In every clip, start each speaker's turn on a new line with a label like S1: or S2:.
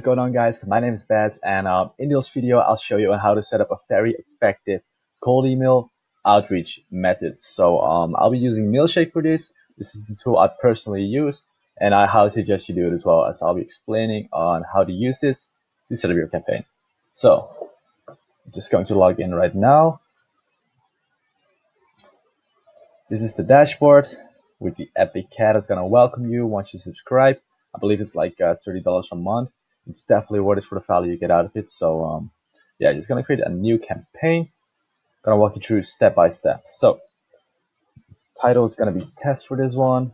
S1: What's going on, guys? My name is Bas, and in this video I'll show you on how to set up a very effective cold email outreach method. So I'll be using Mailshake for this. This is the tool I personally use, and I highly suggest you do it as well, as I'll be explaining on how to use this to set up your campaign. So I'm just going to log in right now. This is the dashboard with the epic cat that's gonna welcome you once you subscribe. I believe it's like $30 a month. It's definitely worth it for the value you get out of it. So yeah, just gonna create a new campaign. Gonna walk you through step by step. So title is gonna be test for this one.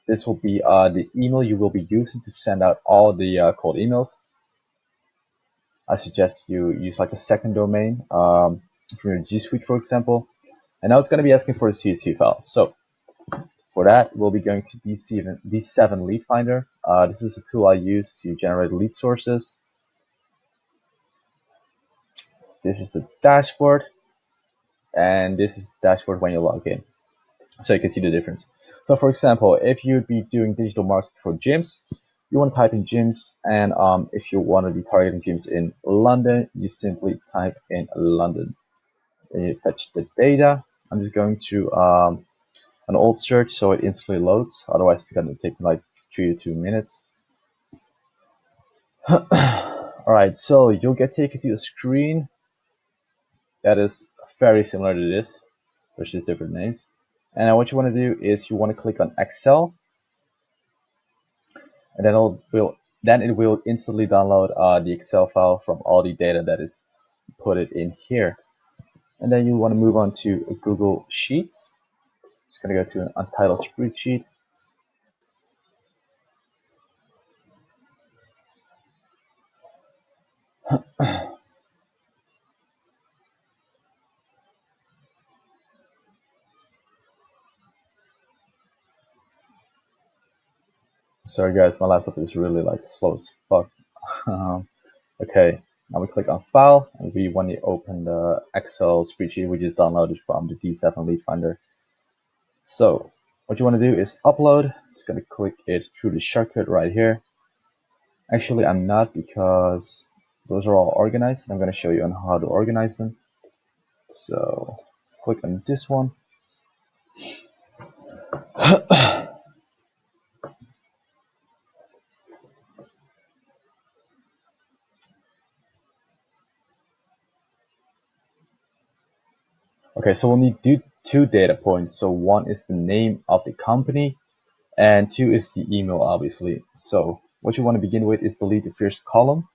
S1: This will be the email you will be using to send out all the cold emails. I suggest you use like a second domain from your G Suite, for example. And now it's gonna be asking for a CSV file. So for that, we'll be going to D7 Lead Finder. This is a tool I use to generate lead sources. This is the dashboard, and this is the dashboard when you log in, so you can see the difference. So for example, if you'd be doing digital marketing for gyms, you want to type in gyms, and if you want to be targeting gyms in London, you simply type in London. And you fetch the data. I'm just going to an old search so it instantly loads, otherwise it's going to take like 3 to 2 minutes. Alright, so you'll get taken to a screen that is very similar to this. There's just different names. And what you want to do is you want to click on Excel, and then it will instantly download the Excel file from all the data that is put it in here. And then you want to move on to Google Sheets. Just going to go to an untitled spreadsheet. Sorry guys, my laptop is really like slow as fuck. Okay, now we click on File, and we want to open the Excel spreadsheet we just downloaded from the D7 Lead Finder. So what you want to do is upload. Just going to click it through the shortcut right here. Actually, I'm not, because those are all organized. I'm going to show you on how to organize them. So click on this one. Okay, so we'll need two data points. So one is the name of the company, and two is the email, obviously. So what you want to begin with is delete the first column.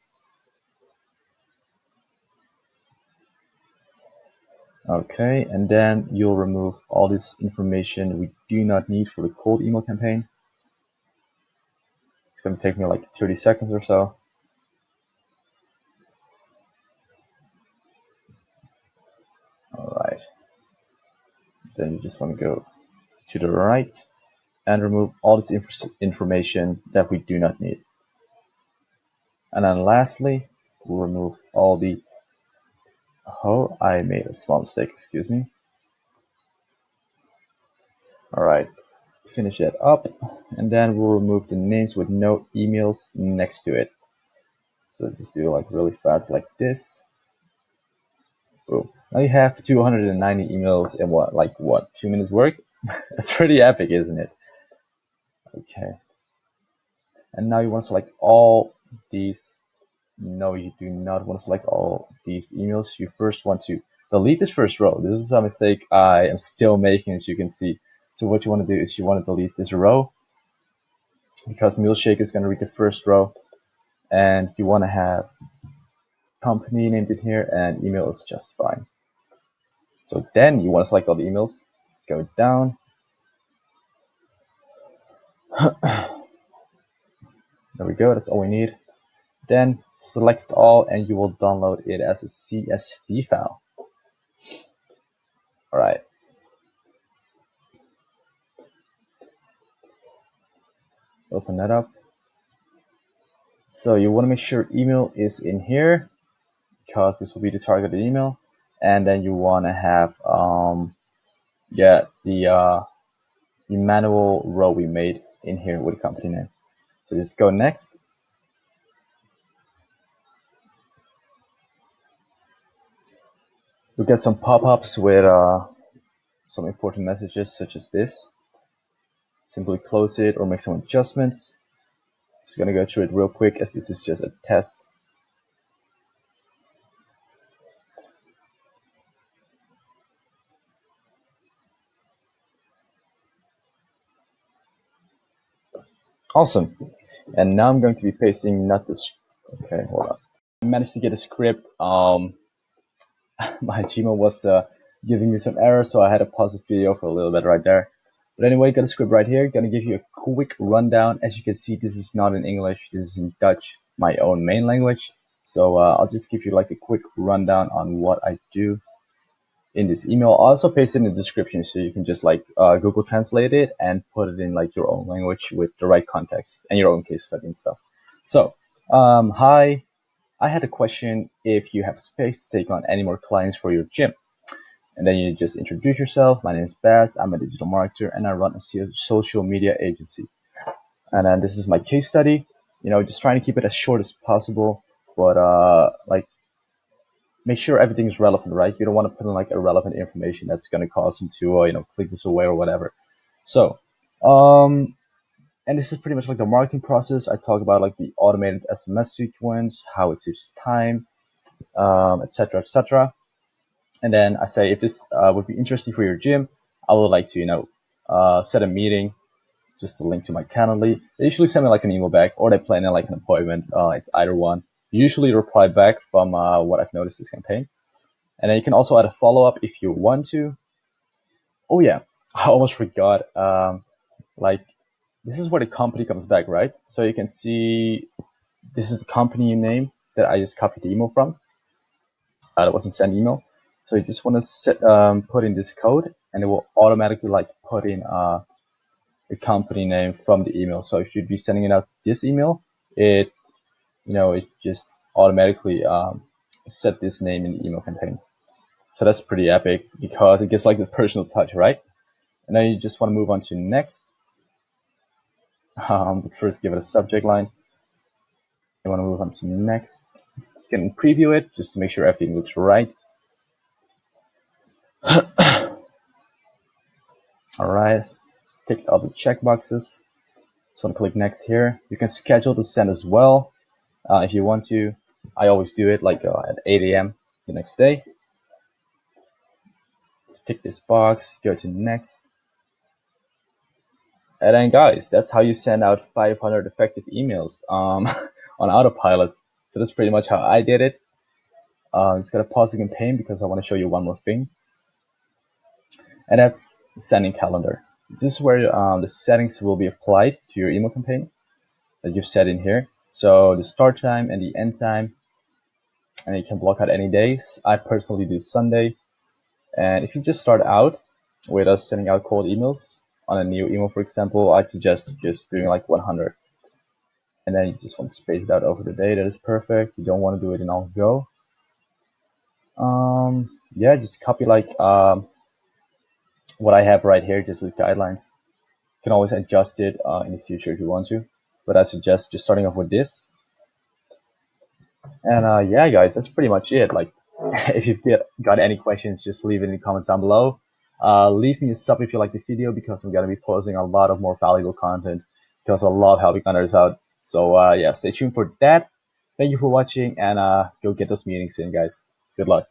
S1: Okay, and then you'll remove all this information we do not need for the cold email campaign. It's going to take me like 30 seconds or so. Alright, then you just want to go to the right and remove all this information that we do not need. And then lastly, we'll remove all the... Oh, I made a small mistake, excuse me. Alright, finish that up, and then we'll remove the names with no emails next to it. So just do like really fast like this. Boom. Now you have 290 emails in what, 2 minutes work? That's pretty epic, isn't it? Okay. And now you want to select all these. No, you do not want to select all these emails. You first want to delete this first row. This is a mistake I am still making, as you can see. So what you want to do is you want to delete this row, because Mailshake is going to read the first row, and you want to have company named in here, and email is just fine. So then you want to select all the emails, go down. There we go, that's all we need. Then select it all, and you will download it as a CSV file. Alright. Open that up. So you want to make sure email is in here, because this will be the targeted email. And then you want to have the manual row we made in here with the company name. So just go next. You'll get some pop-ups with some important messages such as this. Simply close it or make some adjustments. Just gonna go through it real quick as this is just a test. Awesome. And now I'm going to be pasting not this. Okay, hold on. I managed to get a script. My Gmail was giving me some errors, so I had to pause the video for a little bit right there. But anyway, got a script right here. Gonna give you a quick rundown. As you can see, this is not in English. This is in Dutch, my own main language. So I'll just give you like a quick rundown on what I do in this email. I'll also paste it in the description so you can just like Google Translate it and put it in like your own language with the right context and your own case study and stuff. So, hi, I had a question if you have space to take on any more clients for your gym. And then you just introduce yourself. My name is Bas. I'm a digital marketer and I run a social media agency. And then this is my case study. You know, just trying to keep it as short as possible, but like make sure everything is relevant, right? You don't want to put in like irrelevant information that's going to cause them to, you know, click this away or whatever. So, and this is pretty much like the marketing process. I talk about like the automated SMS sequence, how it saves time, etc., etc. And then I say, if this would be interesting for your gym, I would like to, you know, set a meeting, just a link to my Calendly. They usually send me like an email back, or they plan in like an appointment. It's either one. Usually reply back from what I've noticed this campaign. And then you can also add a follow-up if you want to. Oh yeah, I almost forgot. Like, this is where the company comes back, right? So you can see this is the company name that I just copied the email from. That wasn't sent email. So you just want to set, put in this code, and it will automatically like put in the company name from the email. So if you'd be sending it out this email, it, you know, it just automatically set this name in the email campaign. So that's pretty epic because it gives like the personal touch, right? And then you just want to move on to next. But first give it a subject line. You want to move on to next. You can preview it just to make sure everything looks right. Alright, tick all the checkboxes. Just want to click next here. You can schedule to send as well if you want to. I always do it like at 8 a.m. the next day. Tick this box, go to next. And then guys, that's how you send out 500 effective emails on autopilot. So that's pretty much how I did it. Just gotta pause the campaign because I want to show you one more thing. And that's sending calendar. This is where the settings will be applied to your email campaign that you've set in here. So the start time and the end time, and you can block out any days. I personally do Sunday. And if you just start out with us sending out cold emails on a new email, for example, I'd suggest just doing like 100. And then you just want to space it out over the day. That is perfect. You don't want to do it in all go. Yeah, just copy like what I have right here, just as guidelines. You can always adjust it in the future if you want to, but I suggest just starting off with this. And yeah, guys, that's pretty much it. Like, if you've got any questions, just leave it in the comments down below. Leave me a sub if you like the video, because I'm gonna be posting a lot of more valuable content, because I love helping others out. So yeah, stay tuned for that. Thank you for watching, and go get those meetings in, guys. Good luck.